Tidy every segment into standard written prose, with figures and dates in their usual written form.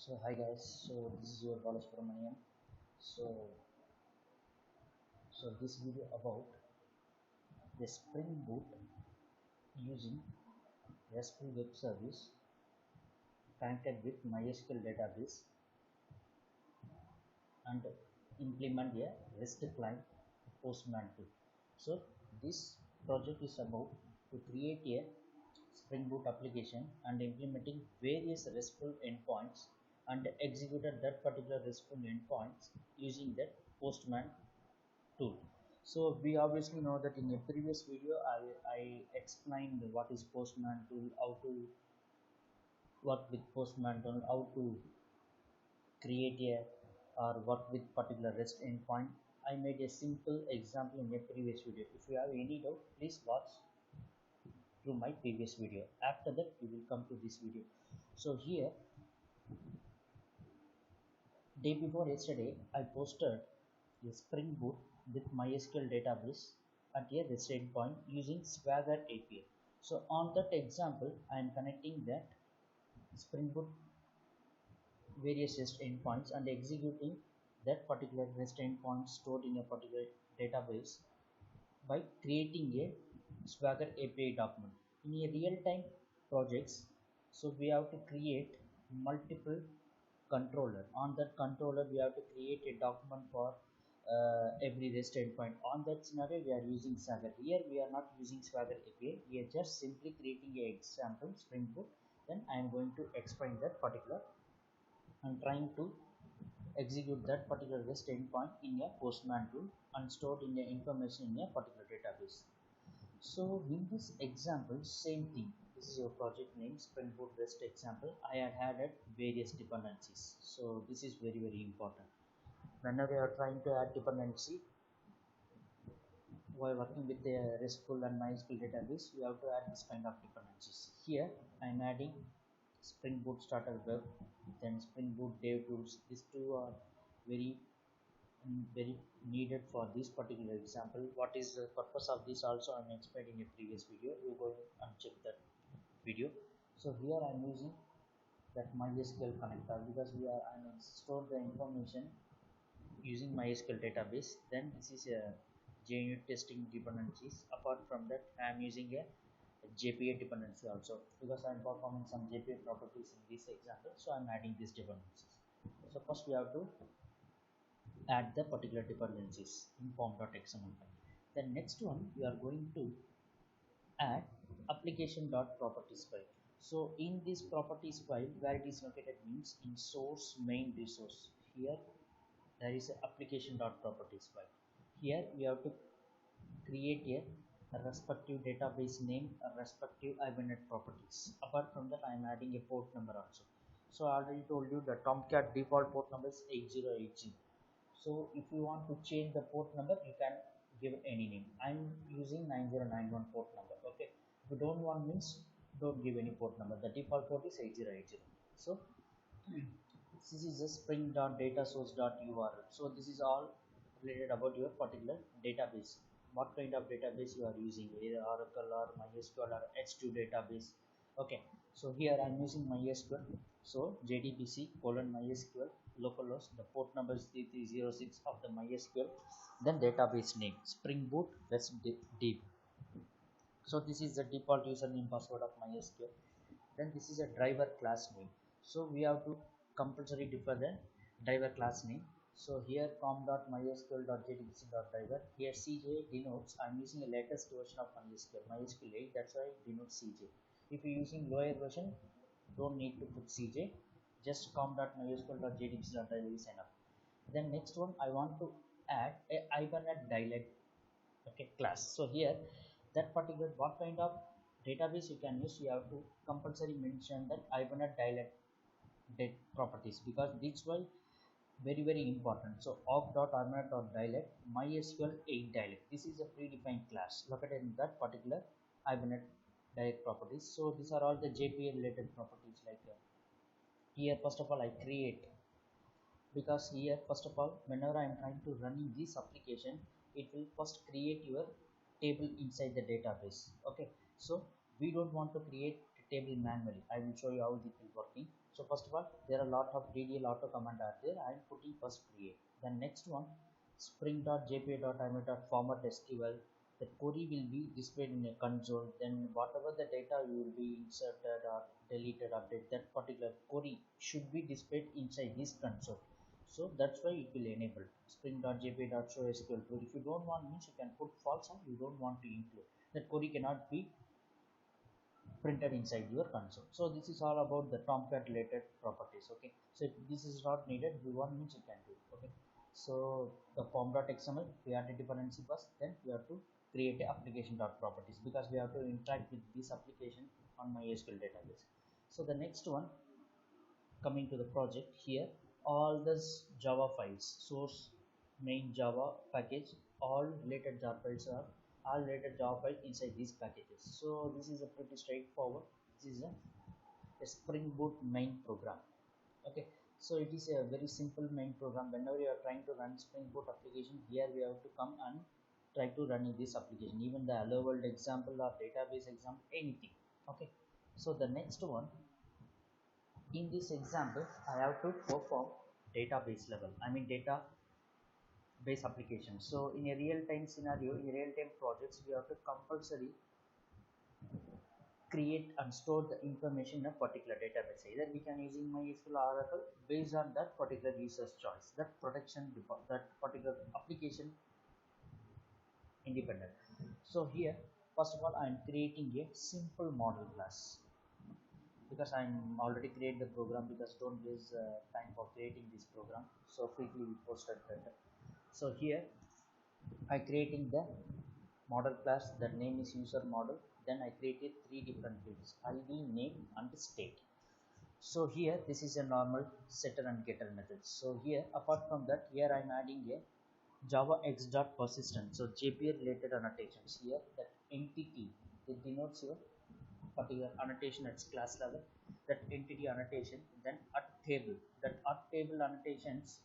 So hi guys, so this is your Balas Subramanian. So this video about the Spring Boot using RESTful web service connected with MySQL database and implement a REST client Postman tool. So this project is about to create a Spring Boot application and implementing various RESTful endpoints and executed that particular RESTful endpoints using that Postman tool. So we obviously know that in a previous video I explained what is Postman tool, how to work with Postman tool, how to create a or work with particular REST endpoint. I made a simple example in a previous video. If you have any doubt, please watch through my previous video. After that, we will come to this video. So here, day before yesterday, I posted a Spring Boot with MySQL database at a REST endpoint using Swagger API. So on that example, I am connecting that Spring Boot various REST endpoints and executing that particular REST endpoint stored in a particular database by creating a Swagger API document. In a real-time projects, so we have to create multiple controller. On that controller, we have to create a document for every REST endpoint. On that scenario, we are using Swagger. Here, we are not using Swagger API. We are just simply creating a example Spring Boot. Then I am going to explain that particular and trying to execute that particular REST endpoint in a Postman tool and stored in the information in a particular database. So in this example, same thing. This is your project name, Spring Boot REST example. I had added various dependencies. So this is very important. Whenever you are trying to add dependency while working with a RESTful and MySQL database, you have to add this kind of dependencies. Here I am adding Spring Boot Starter Web, then Spring Boot Dev Tools. These two are very very needed for this particular example. What is the purpose of this also I am explained in a previous video. You go and check that video. So here I am using that MySQL connector because I am store the information using MySQL database. Then this is a JUnit testing dependencies. Apart from that, I am using a JPA dependency also because I am performing some JPA properties in this example. So I am adding these dependencies. So first we have to add the particular dependencies in form.xml file. The next one we are going to add application.properties file. So in this properties file where it is located means in source main resource. Here there is a application.properties file. Here we have to create a respective database name, a respective Hibernate properties. Apart from that, I am adding a port number also. So I already told you the Tomcat default port number is 8080. So if you want to change the port number, you can give any name. I'm using 9091 port number. Okay. If you don't want means don't give any port number. The default port is 8080. So this is a spring.datasource.url. So this is all related about your particular database. What kind of database you are using, either Oracle or MySQL or H2 database. Okay, so here I am using MySQL. So JDBC colon MySQL localhost, the port number is 3306 of the MySQL, then database name Spring Boot REST DB. So this is the default username password of MySQL. Then this is a driver class name. So we have to compulsory define the driver class name. So here com.mysql.jdbc.driver. Here CJ denotes I'm using a latest version of MySQL 8. That's why it denotes CJ. If you're using lower version, don't need to put CJ. Just com.mysql.jdbc.driver is enough. Then next one, I want to add a Hibernate dialect class. So here that particular what kind of database you can use, you have to compulsory mention that Hibernate dialect properties because this will very important. So of.hibernate.dialect MySQL 8 dialect. This is a predefined class located in that particular Hibernate dialect properties. So these are all the JPA related properties like here first of all I create, because here first of all whenever I am trying to running this application, it will first create your table inside the database. Okay, so we don't want to create table manually. I will show you how it will working. So first of all, there are a lot of DDL auto command are there. I am putting first create. Then next one, spring.jpa.ima.format SQL. The query will be displayed in a console. Then whatever the data you will be inserted or deleted, update, that particular query should be displayed inside this console. So that's why it will enable spring.jpa.show SQL. If you don't want, means you can put false or you don't want to include. That query cannot be printed inside your console. So this is all about the Tomcat related properties. Okay, so if this is not needed, we want means you can do it. Okay, so the form.xml, we have the dependency bus, then we have to create a application.properties because we have to interact with this application on my SQL database. So the next one, coming to the project here, all this Java files, source, main Java package, all related Java files are all related Java files inside these packages. So this is a pretty straightforward. This is a Spring Boot main program. Okay, so it is a very simple main program. Whenever you are trying to run Spring Boot application, here we have to come and try to run this application, even the hello world example or database example, anything. Okay, so the next one, in this example, I have to perform database level, I mean database application. So in a real-time scenario, in real-time projects, we have to compulsory create and store the information in a particular database. Either we can using MySQL or Oracle based on that particular user's choice, that protection, that particular application independent. So here, first of all, I am creating a simple model class because I'm already create the program, because don't waste time for creating this program. So quickly we posted that. So here I creating the model class, the name is user model. Then I created three different fields, ID, name and state. So here this is a normal setter and getter methods. So here apart from that, here I'm adding a Java X dot persistent. So JPA related annotations. Here that entity, it denotes your particular annotation at class level, that entity annotation. Then at table, that at table annotations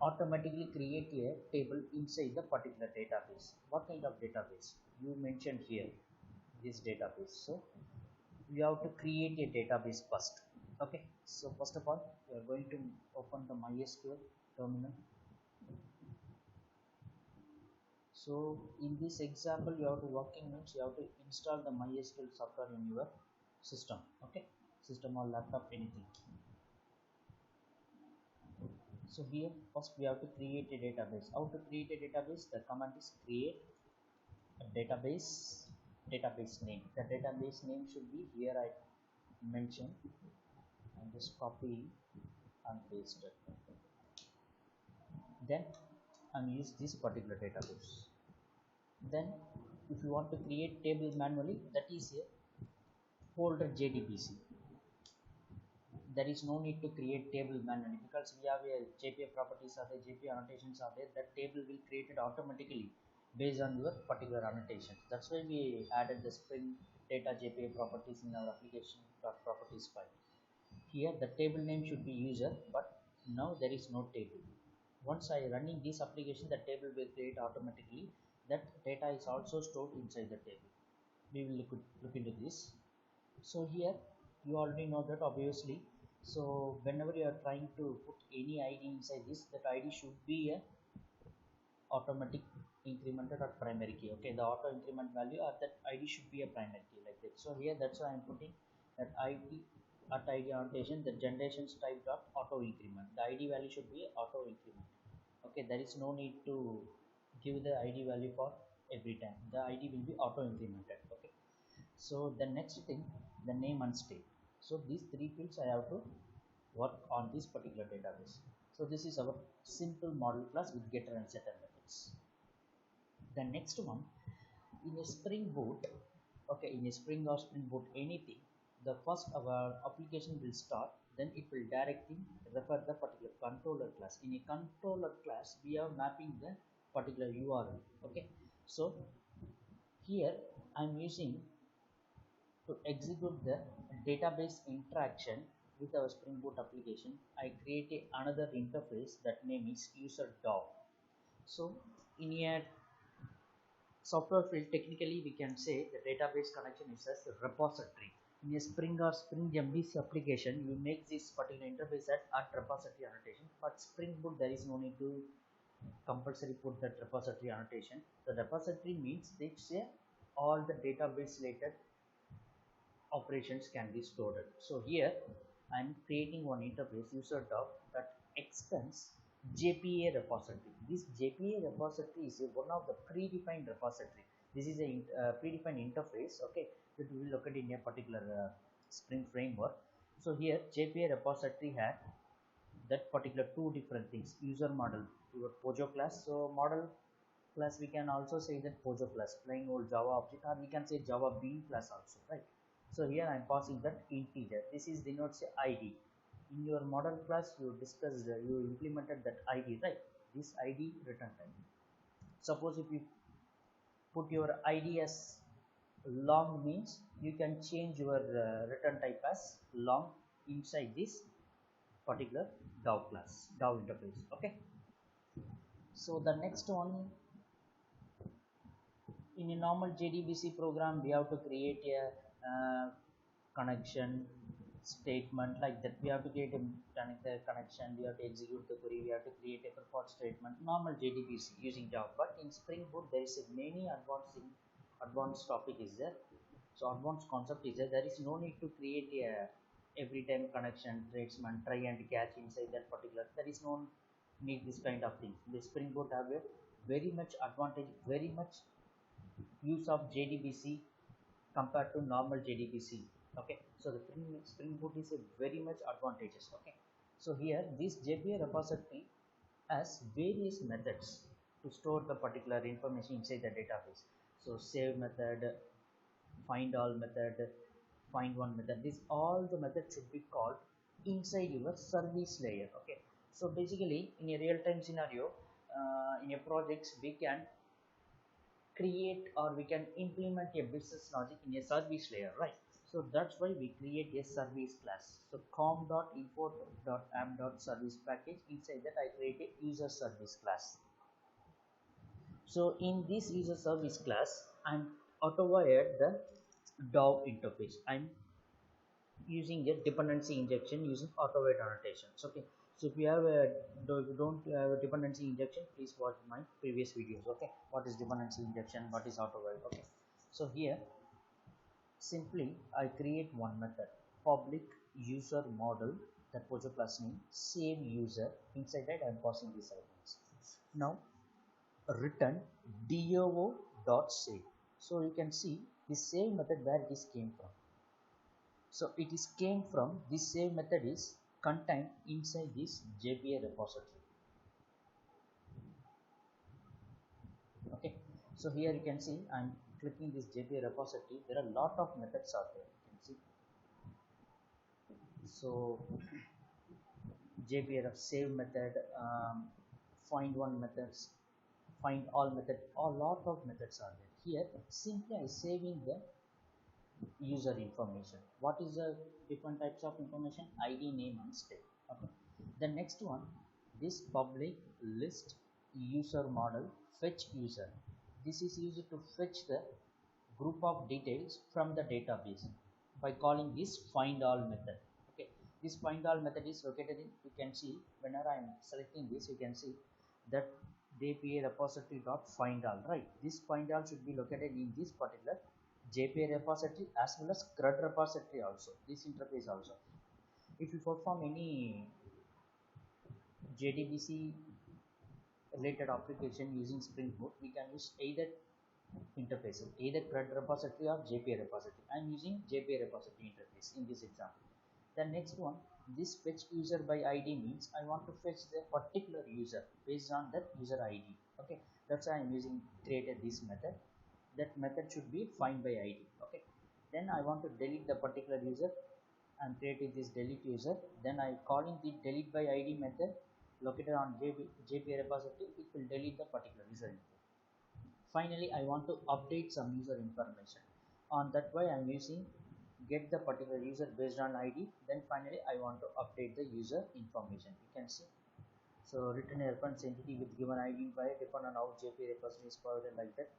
automatically create a table inside the particular database. What kind of database you mentioned here, this database. So we have to create a database first. Okay, so first of all, we are going to open the MySQL terminal. So in this example, you have to working means you have to install the MySQL software in your system. Okay, system or laptop, anything. So here first we have to create a database. How to create a database? The command is create a database name. The database name should be here. I mentioned and just copy and paste it. Then I'm use this particular database. Then if you want to create table manually, that is a folder JDBC. There is no need to create table manually because we have a JPA properties are there, JPA annotations are there. That table will create it automatically based on your particular annotation. That's why we added the Spring Data JPA properties in our application properties file. Here the table name should be user, but now there is no table. Once I running this application, the table will create automatically. That data is also stored inside the table. We will look into this. So here you already know that obviously. So whenever you are trying to put any ID inside this, that ID should be a automatic incremented or primary key. Okay, the auto increment value or that ID should be a primary key like that. So here that's why I'm putting that ID at ID annotation, the generations type dot auto increment. The ID value should be auto increment. Okay, there is no need to give the ID value for every time. The ID will be auto incremented. Okay, so the next thing, the name and state. So these three fields I have to work on this particular database. So this is our simple model class with getter and setter methods. The next one, in a Spring Boot, okay, in a Spring or Spring Boot anything, the first our application will start, then it will directly refer the particular controller class. In a controller class, we are mapping the particular URL. Okay, so here I'm using to execute the database interaction with our Spring Boot application. I create another interface, that name is user dog. So in a software field, technically we can say the database connection is as a repository. In a Spring or Spring MVC application, you make this particular interface at repository annotation. But Spring Boot, there is no need to compulsory put that repository annotation. The repository means it's a, all the database related operations can be stored. So here I'm creating one interface user doc that extends JPA repository. This JPA repository is one of the predefined repository. This is a predefined interface, okay, that we will look at in a particular Spring framework. So here JPA repository had that particular two different things, user model to a Pojo class. So model class, we can also say that Pojo class, plain old Java object, or we can say Java Bean class also, right? So here I am passing that integer. This is denotes a ID. In your model class, you discussed, you implemented that ID, right? This ID return type. Suppose if you put your ID as long, means you can change your return type as long inside this particular DAO class, DAO interface. Okay. So the next one, in a normal JDBC program, we have to create a connection statement like that. We have to create a connection, we have to execute the query, we have to create a purport statement, normal JDBC using Java. But in Spring Boot, there is a many advanced topic is there. So advanced concept is there. There is no need to create a every time connection, tradesman, try and catch inside that particular. There is no need this kind of thing. The Spring Boot have a very much advantage, very much use of JDBC compared to normal JDBC. Okay, so the Spring Boot is a very much advantageous. Okay, so here this JPA repository has various methods to store the particular information inside the database. So save method, find all method, find one method. This all the methods should be called inside your service layer. Okay, so basically in a real-time scenario, in a projects, we can create or we can implement a business logic in a service layer, right? So that's why we create a service class. So com.import.app.service package, inside that I create a user service class. So in this user service class, I'm auto-wired the DAO interface. I'm using a dependency injection using auto-wired annotations. Okay, so if you have a if you don't have a dependency injection, please watch my previous videos. Okay, what is dependency injection, what is auto-wired? Okay, so here simply I create one method, public user model, that was a class name, save user. Inside that I'm passing these elements. Now return do.save. So you can see this save method where this came from. So it is came from this save method is contained inside this JPA repository. Okay, so here you can see I'm clicking this JPA repository. There are a lot of methods out there. You can see. So JPA of save method, find one methods, find all method. A lot of methods are there. Here simply I saving the user information. What is the different types of information? ID, name and state. Okay, the next one, this public list user model fetch user. This is used to fetch the group of details from the database by calling this find all method. Okay, this find all method is located in, you can see whenever I am selecting this, you can see that JPA repository dot find all, right? This find all should be located in this particular JPA repository as well as CRUD repository also, this interface also. If you perform any JDBC related application using Spring Boot, we can use either interfaces, either CRUD repository or JPA repository. I am using JPA repository interface in this example. The next one, this fetch user by ID means I want to fetch the particular user based on that user ID. Okay, that's why I am using created this method. That method should be find by ID. Okay, then I want to delete the particular user. I'm creating this delete user. Then I calling the delete by ID method located on JPA repository. It will delete the particular user. Finally, I want to update some user information. On that way, I'm using get the particular user based on ID. Then finally, I want to update the user information. You can see. So return a reference entity with given ID by depend on how JPA repository is provided like that.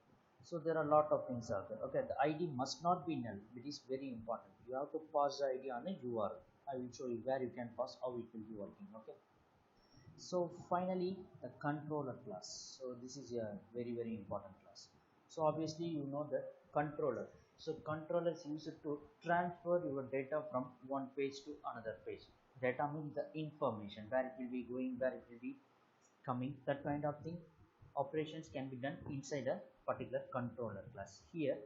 So there are a lot of things out there. Okay, the ID must not be null. It is very important. You have to pass the ID on a URL. I will show you where you can pass, how it will be working. Okay. So finally, the controller class. So this is a very important class. So obviously you know that controller. So controller is used to transfer your data from one page to another page. Data means the information, where it will be going, where it will be coming, that kind of thing. Operations can be done inside a particular controller class. Here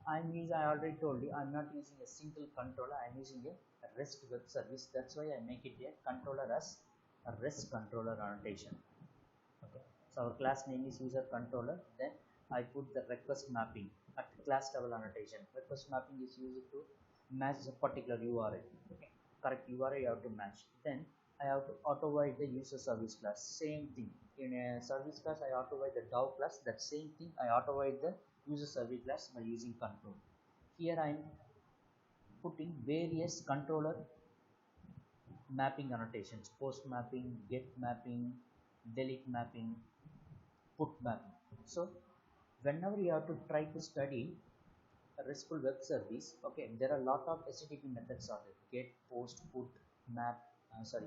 I already told you, I'm not using a single controller, I'm using a REST web service. That's why I make it a controller as a REST controller annotation. Okay, so our class name is user controller. Then I put the request mapping at class level annotation. Request mapping is used to match a particular URL. Okay, correct URL you have to match. Then I have to auto-write the user service class. Same thing. In a service class, I auto-write the DAO class. That same thing, I auto-write the user service class by using control. Here I am putting various controller mapping annotations: post mapping, get mapping, delete mapping, put mapping. So whenever you have to try to study a RESTful web service, okay, there are a lot of HTTP methods are there: get, post, put, map,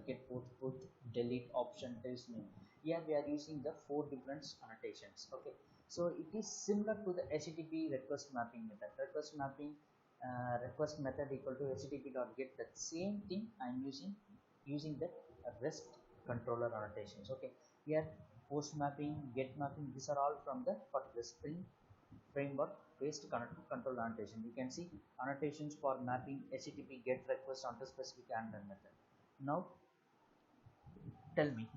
get, post, put, delete, option, tells me. Here we are using the four different annotations. Okay, so it is similar to the HTTP request mapping method. Request mapping, request method equal to HTTP dot get. That same thing I am using that REST controller annotations. Okay, here post mapping, get mapping, these are all from the particular Spring framework based control annotation. You can see annotations for mapping HTTP GET request onto specific handler method. Now tell me.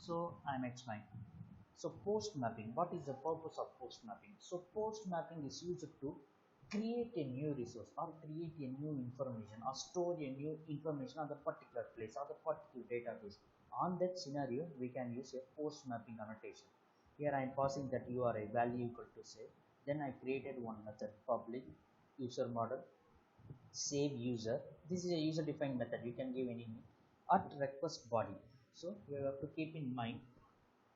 So I'm explaining. So post mapping, what is the purpose of post mapping? So post mapping is used to create a new resource or create a new information or store a new information on the particular place or the particular database. On that scenario, we can use a post mapping annotation. Here I am passing that URI value equal to say. Then I created one method, public user model save user. This is a user defined method. You can give any name at request body. So you have to keep in mind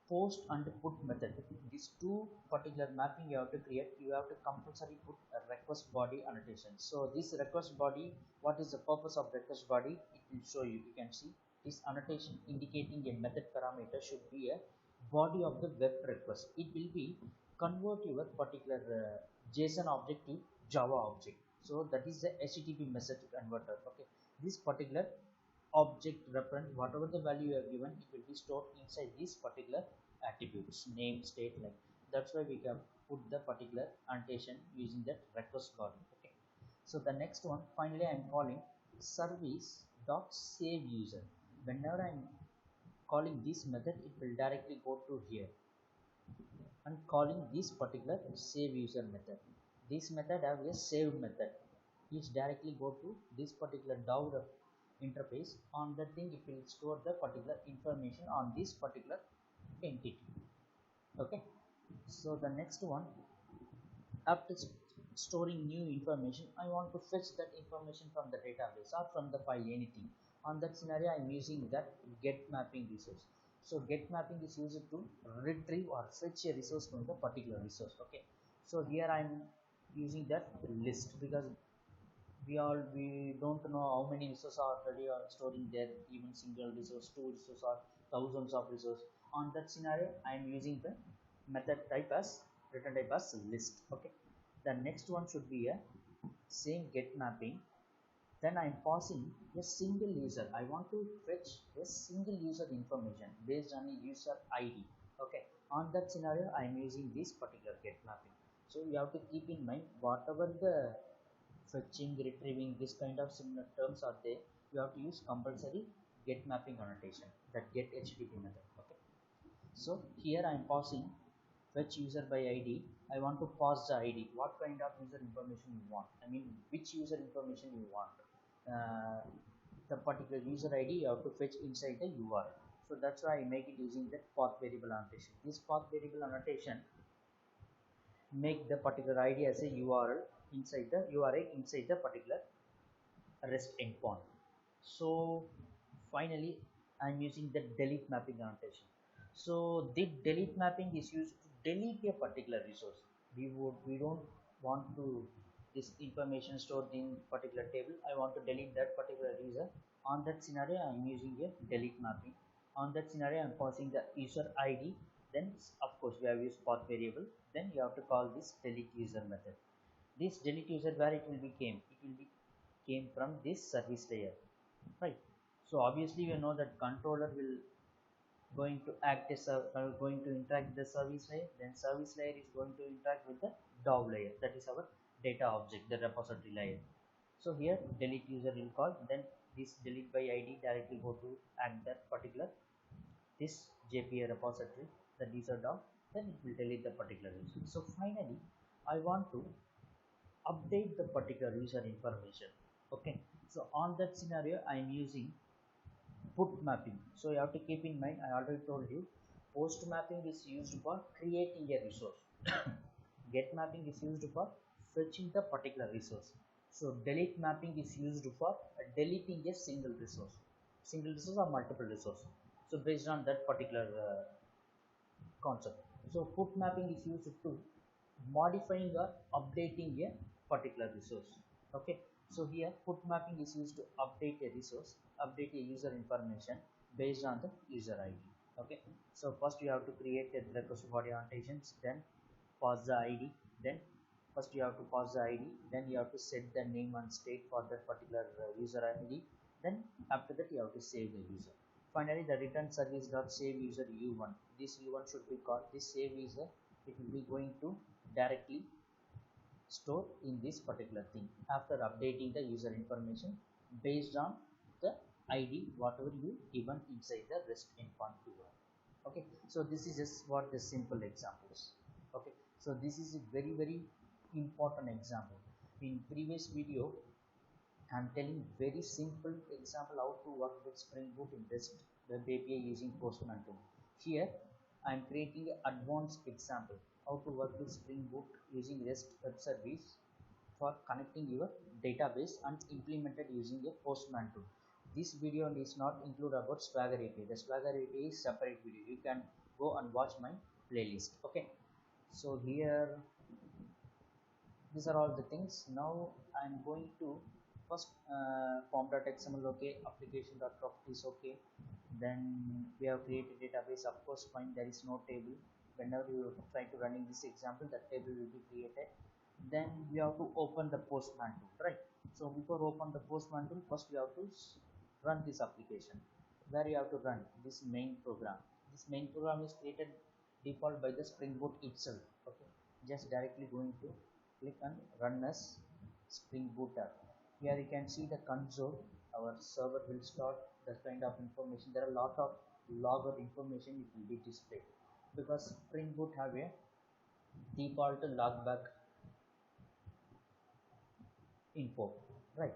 post and put method. These two particular mapping you have to create, you have to compulsory put a request body annotation. So this request body, what is the purpose of request body? It will show you. You can see this annotation indicating a method parameter should be a body of the web request. It will be convert your particular JSON object to Java object. So that is the HTTP message converter. Okay, this particular object reference, whatever the value you have given, it will be stored inside these particular attributes, name, state, like. That's why we can put the particular annotation using that request body. Okay, so the next one, finally I'm calling service dot save user. Whenever I'm calling this method, it will directly go to here and calling this particular save user method. This method have a saved method. It directly go to this particular DAO interface. On that thing, it will store the particular information on this particular entity. Okay. So the next one, after storing new information, I want to fetch that information from the database or from the file, anything. On that scenario, I'm using that get mapping resource. So get mapping is used to retrieve or fetch a resource from the particular resource. Okay, so here I'm using that list because we don't know how many resources are already are storing there, even single resource, two resources, or thousands of resources. On that scenario, I am using the method type as return type as list. Okay, the next one should be a same get mapping. Then I'm passing a single user. I want to fetch a single user information based on a user ID. Okay, on that scenario, I'm using this particular get mapping. So you have to keep in mind whatever the fetching, retrieving, this kind of similar terms are there, you have to use compulsory get mapping annotation, that get HTTP method. Okay, so here I am passing fetch user by ID. I want to pass the ID. What kind of user information you want? I mean, which user information you want? The particular user ID you have to fetch inside the URL. So that's why I make it using that path variable annotation. This path variable annotation make the particular ID as a URL inside the URI inside the particular REST endpoint. So finally, I'm using the delete mapping annotation. So the delete mapping is used to delete a particular resource. we don't want to this information stored in particular table. I want to delete that particular user. On that scenario, I am using a delete mapping. On that scenario, I am passing the user ID. Then of course we have used path variable. Then you have to call this delete user method. This delete user, where it will be came, it will be came from this service layer, right? So obviously we know that controller will going to act as a going to interact with the service layer. Then service layer is going to interact with the DAO layer, that is our data object, the repository layer. So here delete user will call, then this delete by id directly go to act that particular this JPA repository, the user DAO. Then it will delete the particular user. So finally I want to update the particular user information. Okay, so on that scenario I am using put mapping. So you have to keep in mind, I already told you, post mapping is used for creating a resource. Get mapping is used for fetching the particular resource. So delete mapping is used for deleting a single resource or multiple resource. So based on that particular concept. So put mapping is used to modifying or updating a particular resource. Okay, so here put mapping is used to update a resource, update a user information based on the user ID. Okay, so first you have to create a recursive body annotations, then pass the ID, then first you have to pass the ID, then you have to set the name and state for that particular user ID, then after that you have to save the user. Finally the return service dot save user u1, this u1 should be called this save user. It will be going to directly store in this particular thing after updating the user information based on the id whatever you given inside the rest endpoint tool. Okay, so this is just what the simple examples. Okay, so this is a very important example. In previous video I'm telling very simple example how to work with Spring Boot in REST web API using Postman tool. Here I am creating an advanced example how to work with Spring Boot using REST web service for connecting your database and implemented using a Postman tool. This video is not include about Swagger API. The Swagger API is separate video. You can go and watch my playlist. Okay. So here these are all the things. Now I'm going to first form.xml, okay, application.properties, okay. Then we have created database, of course fine, there is no table. Whenever you try to running this example, that table will be created. Then we have to open the Postman tool, right? So before open the Postman tool, first we have to run this application, where you have to run this main program. This main program is created default by the Spring Boot itself. Okay, just directly going to click on run as Spring Boot app. Here you can see the console, our server will start the kind of information. There are a lot of logger information it will be displayed because Spring Boot have a default logback info, right?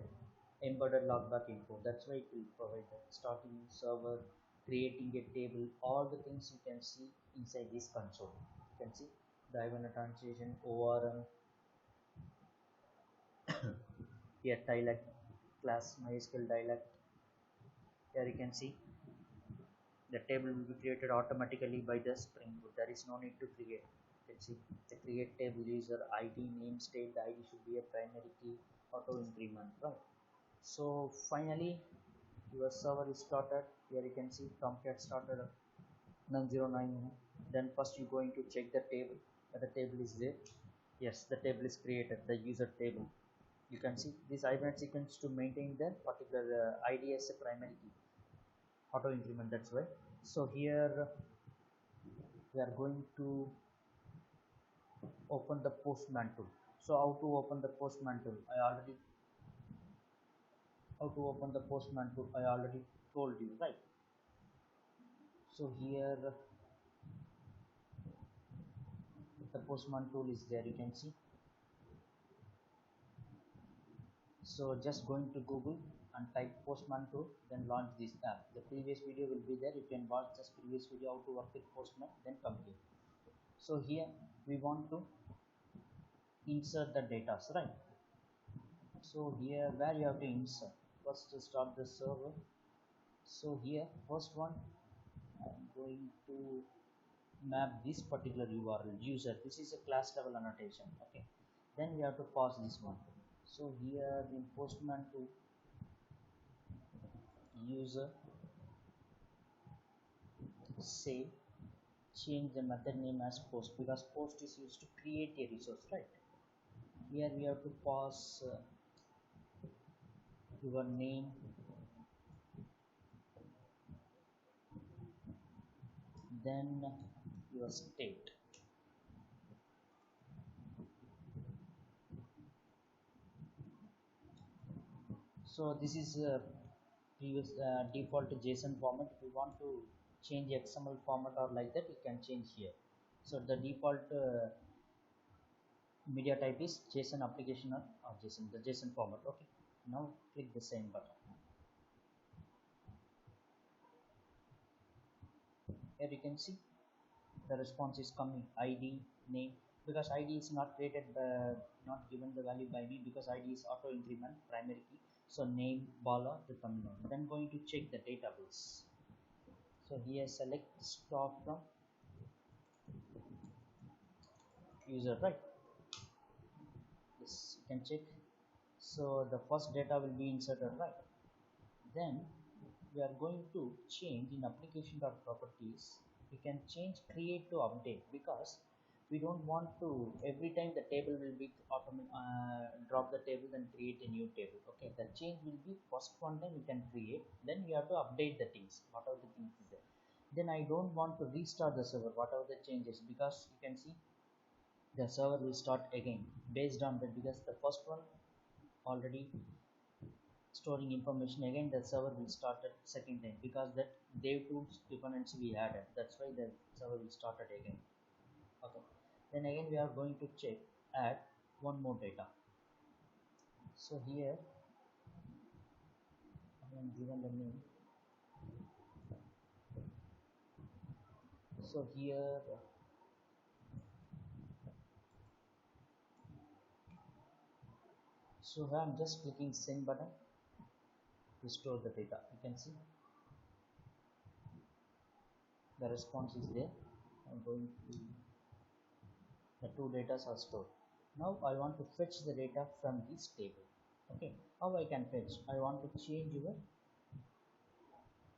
Embedded logback info, that's why it will provide that starting server, creating a table, all the things you can see inside this console. You can see the Ivan translation, ORM, here dialect class, MySQL dialect. Here you can see the table will be created automatically by the Spring Boot. There is no need to create. You can see the create table user ID, name, state. The ID should be a primary key, auto increment, right? So finally your server is started. Here you can see Tomcat started 909. Then first you're going to check the table, the table is there. Yes, the table is created, the user table. You can see this Hibernate sequence to maintain the particular ID as a primary key, auto increment, that's why. So here we are going to open the Postman tool. So how to open the Postman tool, how to open the Postman tool I already told you, right? So here the Postman tool is there, you can see. So just going to Google and type Postman tool, then launch this app. The previous video will be there, you can watch this previous video how to work with Postman, then come here. So here we want to insert the data, right? So here where you have to insert, first to start the server. So here first one I'm going to map this particular URL user. This is a class level annotation. Okay, then we have to pass this one. So here in postman to user, say change the method name as post, because post is used to create a resource, right? Here we have to pass your name, then your state. So this is previous default JSON format. If you want to change XML format or like that, you can change here. So the default media type is JSON application or JSON, the JSON format. Okay, now click the same button. Here you can see the response is coming, ID, name, because ID is not created not given the value by me, because ID is auto increment primary key. So name Bala to come down. Then going to check the database. So here select start from user, right? Yes, you can check. So the first data will be inserted, right? Then we are going to change in application.properties. We can change create to update, because we don't want to every time the table will be drop the table then create a new table. Okay, the change will be first one time we can create, then we have to update the things, whatever the things is there. Then I don't want to restart the server whatever the changes, because you can see the server will start again based on that, because the first one already storing information, again the server will start at second time, because that DevTools dependency we added, that's why the server will start at again. Okay, then again we are going to check add one more data. So here I am given the name. So here I'm just clicking send button to store the data. You can see the response is there. I'm going to the two data are stored. Now I want to fetch the data from this table. Okay, how I can fetch? I want to change your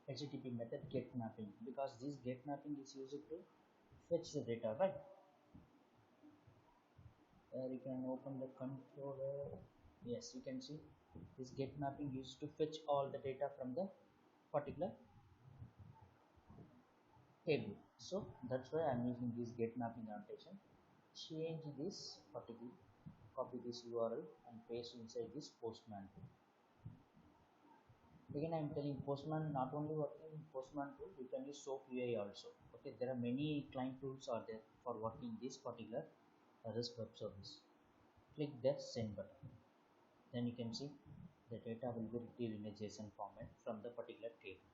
HTTP method get mapping, because this get mapping is used to fetch the data, right? You can open the controller. Yes, you can see this get mapping used to fetch all the data from the particular table. So that's why I'm using this get mapping annotation. Change this particular, copy this URL and paste inside this postman. Again I'm telling postman not only working in postman tool, you can use soap UI also. Okay, there are many client tools are there for working this particular REST web service. Click that send button, then you can see the data will be retrieved in a JSON format from the particular table,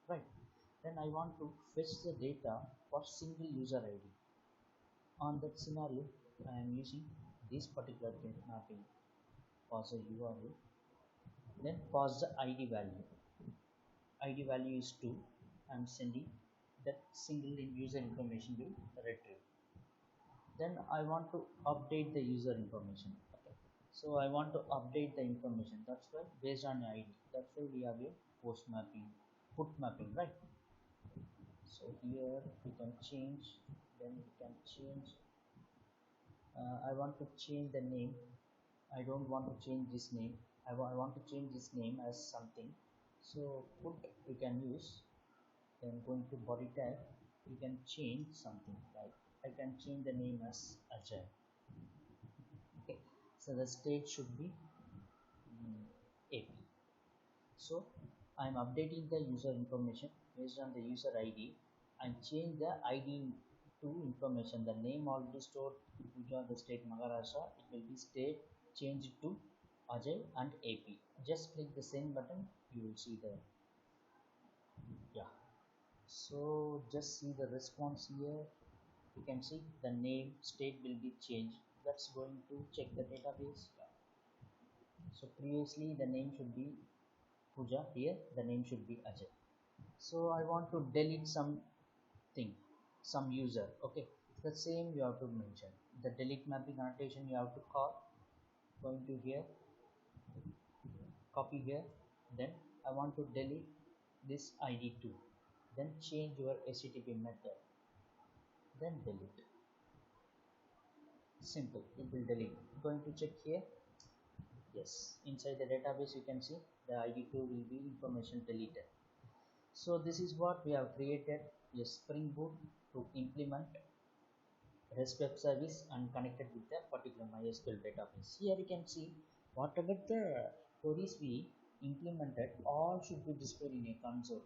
right? Then I want to fetch the data for single user ID. On that scenario I am using this particular get mapping, pass a URL, then pass the ID value. ID value is 2. I'm sending that single user information will retrieve. Then I want to update the user information. Okay, so I want to update the information, that's why based on ID, that's why we have a post mapping, put mapping, right? So here we can change, then we can change I want to change the name. I don't want to change this name. I want to change this name as something. So put we can use. Then going to body tag, you can change something, like I can change the name as Ajay. Okay, so the state should be AP. So I'm updating the user information based on the user ID and change the ID to information. The name already stored Puja, the state Maharashtra. It will be state changed to Ajay and AP. Just click the send button. You will see the yeah. So just see the response here. You can see the name state will be changed. That's going to check the database. So previously the name should be Puja, here the name should be Ajay. So I want to delete something. some user. Okay, the same you have to mention. The delete mapping annotation you have to call, going to here, copy here, then I want to delete this id2, then change your http method, then delete. Simple, it will delete. Going to check here, yes, inside the database you can see the id2 will be information deleted. So this is what we have created, a Spring Boot to implement REST web service and connected with a particular MySQL database. Here you can see whatever the queries we implemented, all should be displayed in a console.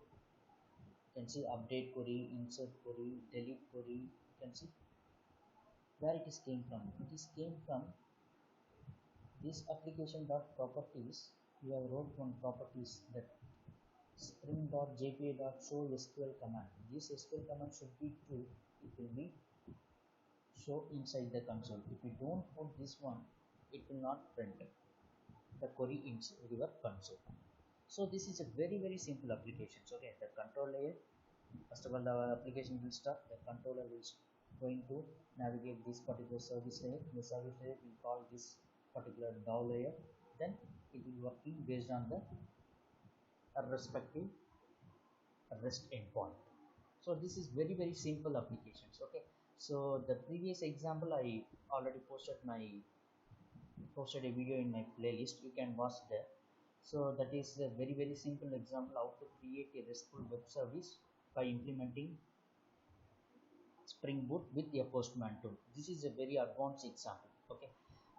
You can see update query, insert query, delete query. You can see where it is came from. It is came from this application dot properties. We have wrote one properties that spring.jpa.show SQL command. This SQL command should be true. It will be show inside the console. If you don't put this one, it will not print the query inside your console. So this is a very simple application. Okay, the control layer, first of all the application will start, the controller will going to navigate this particular service layer. The service layer will call this particular DAO layer, then it will working based on the respective REST endpoint. So this is very simple applications. Okay, so the previous example I already posted a video in my playlist, you can watch there. So that is a very simple example how to create a RESTful web service by implementing Spring Boot with a Postman tool. This is a very advanced example. Okay,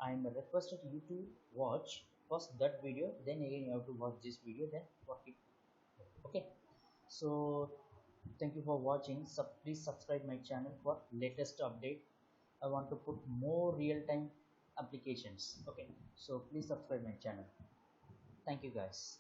I am requested you to watch first that video, then again you have to watch this video, then work it. Okay, so thank you for watching. Please subscribe my channel for latest update. I want to put more real-time applications. Okay, so please subscribe my channel. Thank you guys.